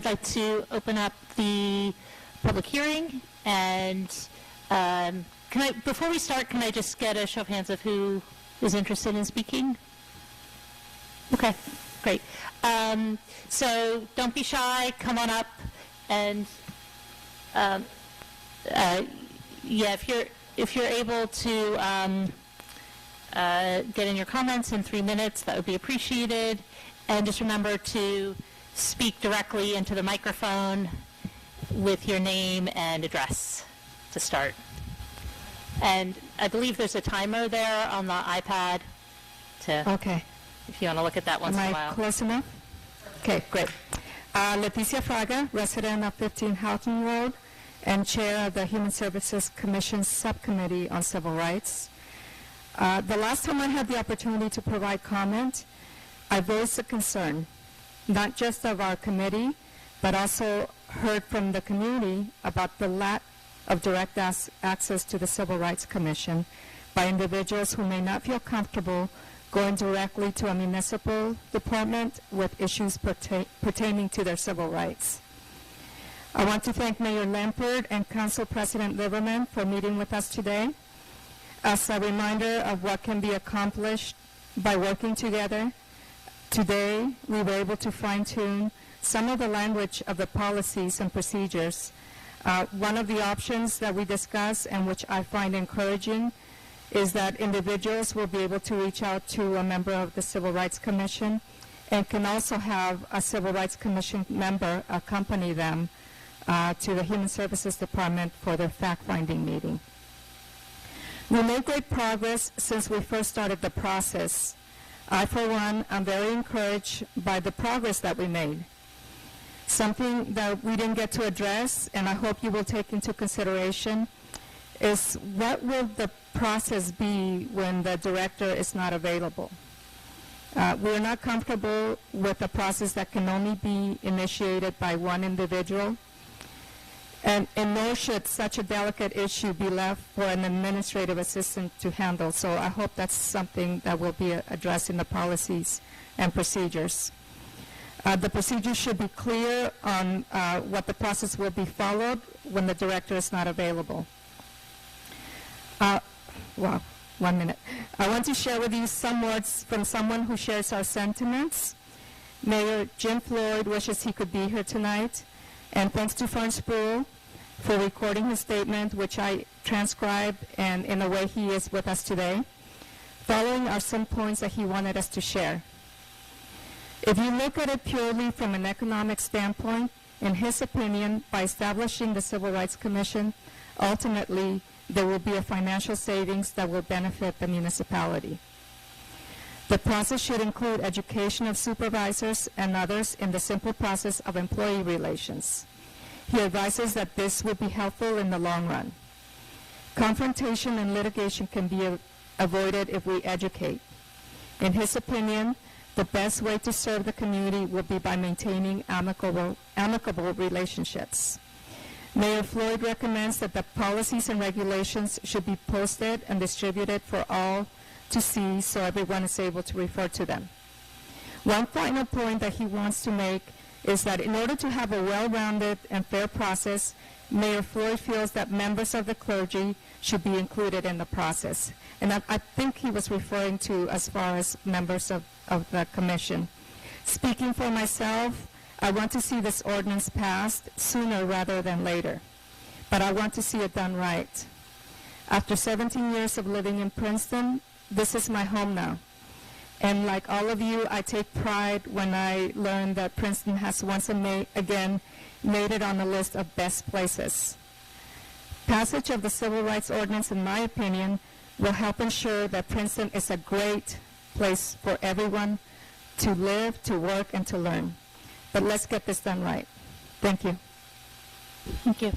like to open up the public hearing, and before we start, can I just get a show of hands of who is interested in speaking? Okay, great. So don't be shy. Come on up, and yeah, if you're able to get in your comments in 3 minutes, that would be appreciated. And just remember to speak directly into the microphone with your name and address to start. And I believe there's a timer there on the iPad Okay. if you want to look at that once in a Am I while. close enough? Okay, great. Leticia Fraga, resident of 15 Houghton Road and chair of the Human Services Commission Subcommittee on Civil Rights. The last time I had the opportunity to provide comment, I voiced a concern, not just of our committee, but also heard from the community about the lack of direct access to the Civil Rights Commission by individuals who may not feel comfortable going directly to a municipal department with issues pertaining to their civil rights. I want to thank Mayor Lampert and Council President Lieberman for meeting with us today. As a reminder of what can be accomplished by working together, today we were able to fine-tune some of the language of the policies and procedures. One of the options that we discussed, and which I find encouraging, is that individuals will be able to reach out to a member of the Civil Rights Commission and can also have a Civil Rights Commission member accompany them to the Human Services Department for their fact-finding meeting. We made great progress since we first started the process. I, for one, am very encouraged by the progress that we made. Something that we didn't get to address, and I hope you will take into consideration, is what will the process be when the director is not available? We're not comfortable with a process that can only be initiated by one individual, and nor should such a delicate issue be left for an administrative assistant to handle. So I hope that's something that will be addressed in the policies and procedures. The procedures should be clear on what the process will be followed when the director is not available. Wow, 1 minute. I want to share with you some words from someone who shares our sentiments. Mayor Jim Floyd wishes he could be here tonight, and thanks to Fern Spruill for recording his statement, which I transcribed, and in a way he is with us today. Following are some points that he wanted us to share. If you look at it purely from an economic standpoint, in his opinion, by establishing the Civil Rights Commission, ultimately there will be a financial savings that will benefit the municipality. The process should include education of supervisors and others in the simple process of employee relations. He advises that this would be helpful in the long run. Confrontation and litigation can be avoided if we educate. In his opinion, the best way to serve the community will be by maintaining amicable relationships. Mayor Floyd recommends that the policies and regulations should be posted and distributed for all to see so everyone is able to refer to them. One final point that he wants to make is that in order to have a well-rounded and fair process, Mayor Floyd feels that members of the clergy should be included in the process. And I think he was referring to as far as members of the commission. Speaking for myself, I want to see this ordinance passed sooner rather than later, but I want to see it done right. After 17 years of living in Princeton, this is my home now. And like all of you, I take pride when I learn that Princeton has once again made it on the list of best places. Passage of the Civil Rights Ordinance, in my opinion, will help ensure that Princeton is a great place for everyone to live, to work, and to learn. But let's get this done right. Thank you. Thank you.